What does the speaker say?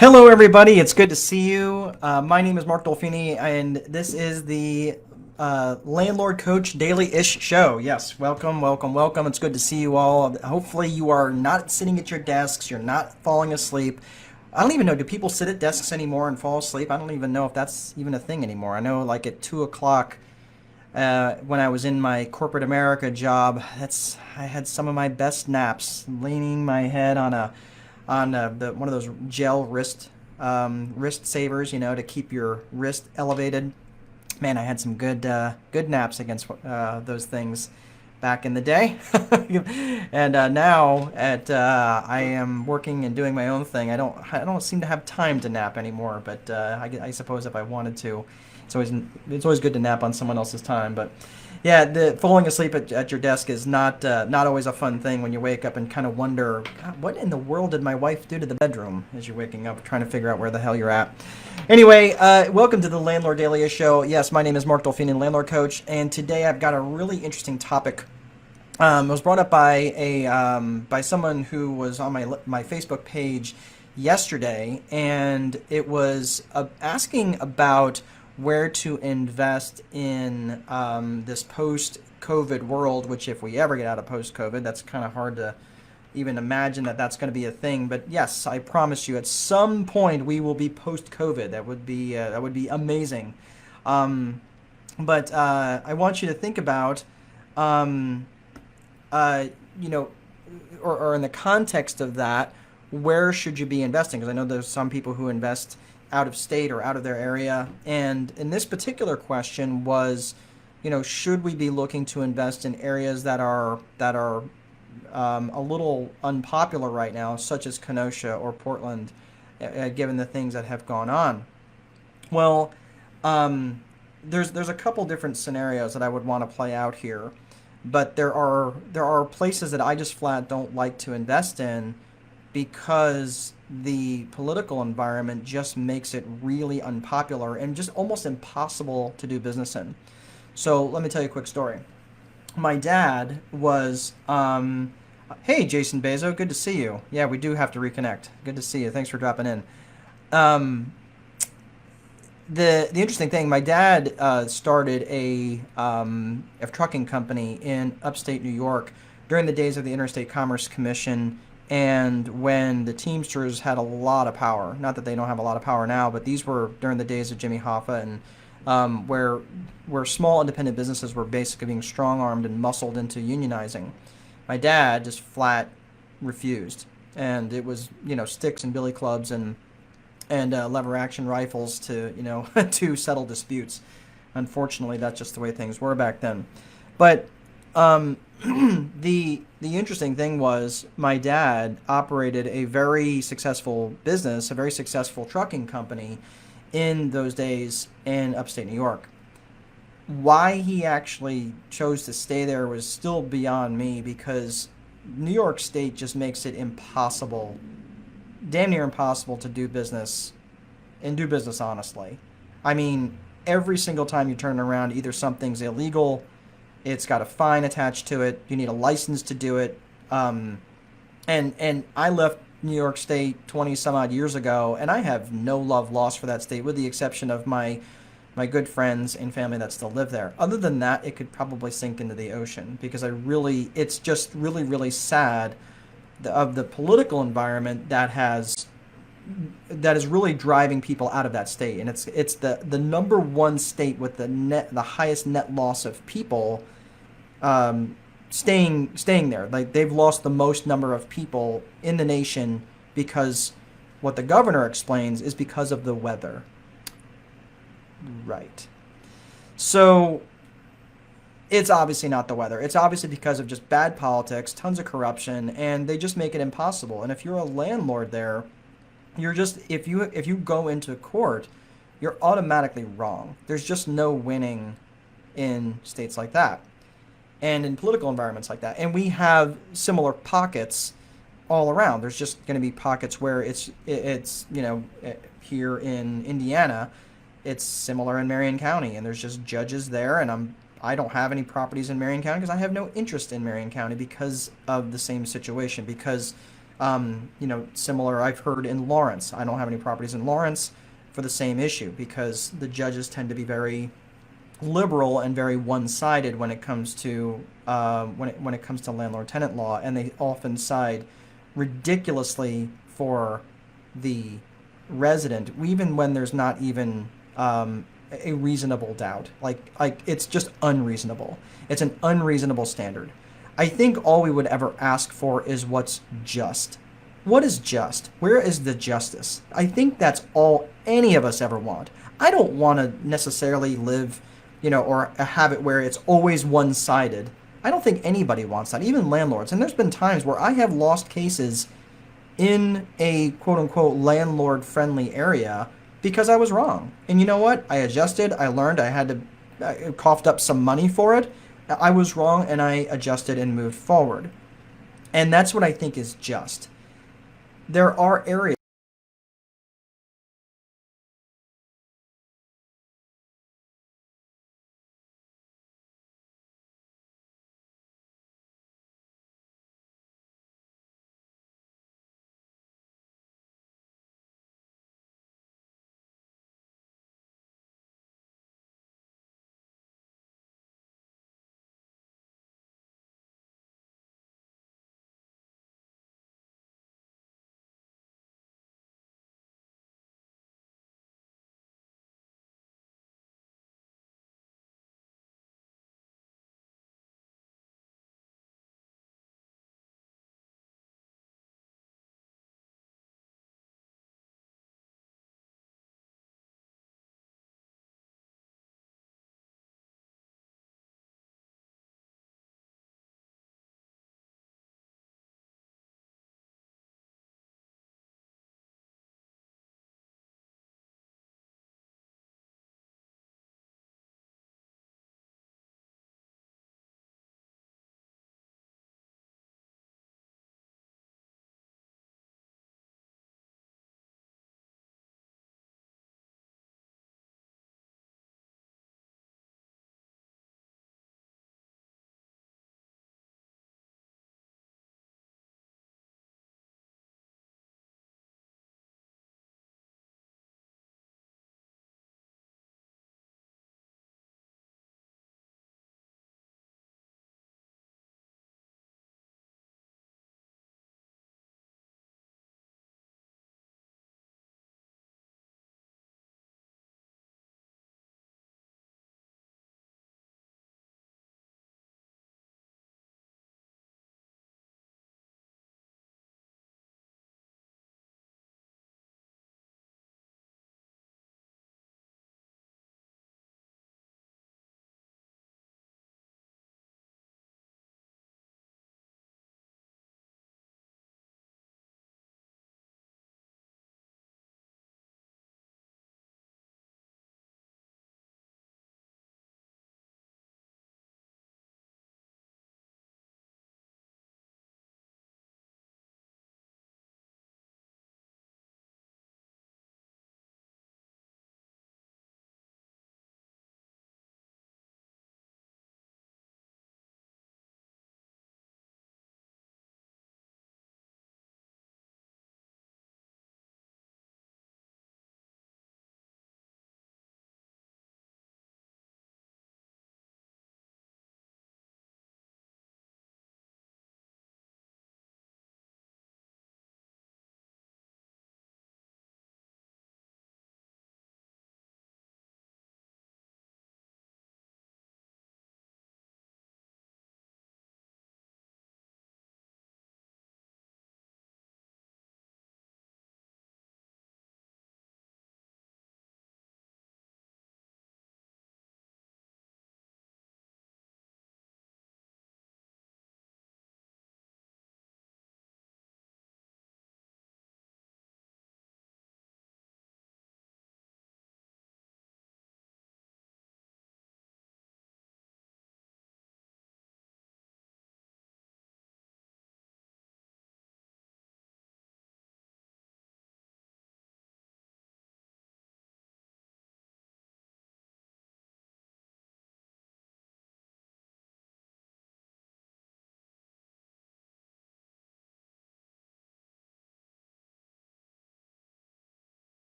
Hello, everybody. It's good to see you. My name is Mark Dolfini, and this is the Landlord Coach Daily-ish show. Yes, welcome, welcome, welcome. It's good to see you all. Hopefully, you are not sitting at your desks. You're not falling asleep. I don't even know. Do people sit at desks anymore and fall asleep? I don't even know if that's even a thing anymore. I know, like at 2 o'clock, when I was in my corporate America job, I had some of my best naps, leaning my head on one of those gel wrist savers, to keep your wrist elevated. Man, I had some good naps against those things back in the day, and now I am working and doing my own thing. I don't seem to have time to nap anymore, but I suppose if I wanted to, it's always good to nap on someone else's time. But yeah, the falling asleep at your desk is not always a fun thing when you wake up and kind of wonder, God, what in the world did my wife do to the bedroom as you're waking up, trying to figure out where the hell you're at. Anyway, welcome to the Landlord Daily Show. Yes, my name is Mark Dolfini, Landlord Coach, and today I've got a really interesting topic. It was brought up by someone who was on my Facebook page yesterday, and it was asking about where to invest in this post-COVID world, which if we ever get out of post-COVID, that's kind of hard to even imagine that that's going to be a thing. But yes, I promise you, at some point we will be post-COVID. That would be amazing. But I want you to think about, you know, or in the context of that, where should you be investing? Because I know there's some people who invest out of state or out of their area. And in this particular question was, should we be looking to invest in areas that are a little unpopular right now, such as Kenosha or Portland, given the things that have gone on? Well, there's a couple different scenarios that I would want to play out here, but there are places that I just flat don't like to invest in because the political environment just makes it really unpopular and just almost impossible to do business in. So let me tell you a quick story. My dad was, hey, Jason Bezo, good to see you. Yeah, we do have to reconnect. Good to see you. Thanks for dropping in. The interesting thing, my dad started a trucking company in upstate New York during the days of the Interstate Commerce Commission, and when the Teamsters had a lot of power. Not that they don't have a lot of power now, but these were during the days of Jimmy Hoffa, and where small independent businesses were basically being strong-armed and muscled into unionizing. My dad just flat refused, and it was sticks and billy clubs and lever action rifles to to settle disputes. Unfortunately, that's just the way things were back then. But the interesting thing was my dad operated a very successful business, a very successful trucking company in those days in upstate New York. Why he actually chose to stay there was still beyond me, because New York State just makes it impossible, damn near impossible, to do business and do business honestly. I mean, every single time you turn around, either something's illegal, it's got a fine attached to it, you need a license to do it. And I left New York State 20 some odd years ago, and I have no love lost for that state, with the exception of my good friends and family that still live there. Other than that, it could probably sink into the ocean, because it's just really, really sad of the political environment that is really driving people out of that state. And it's the number one state with the highest net loss of people staying there. Like, they've lost the most number of people in the nation, because what the governor explains is because of the weather. Right. So it's obviously not the weather. It's obviously because of just bad politics, tons of corruption, and they just make it impossible. And if you're a landlord there, you're just, if you go into court, you're automatically wrong. There's just no winning in states like that, and in political environments like that. And we have similar pockets all around. There's just going to be pockets where it's here in Indiana, it's similar in Marion County, and there's just judges there. And I don't have any properties in Marion County because I have no interest in Marion County because of the same situation, because Similar I've heard in Lawrence. I don't have any properties in Lawrence for the same issue because the judges tend to be very liberal and very one-sided when it comes to landlord-tenant law, and they often side ridiculously for the resident, even when there's not even a reasonable doubt. Like it's just unreasonable. It's an unreasonable standard. I think all we would ever ask for is what's just. What is just? Where is the justice? I think that's all any of us ever want. I don't want to necessarily live, or have it where it's always one-sided. I don't think anybody wants that, even landlords. And there's been times where I have lost cases in a quote-unquote landlord-friendly area because I was wrong. And you know what? I adjusted. I learned. I coughed up some money for it. I was wrong, and I adjusted and moved forward. And that's what I think is just. There are areas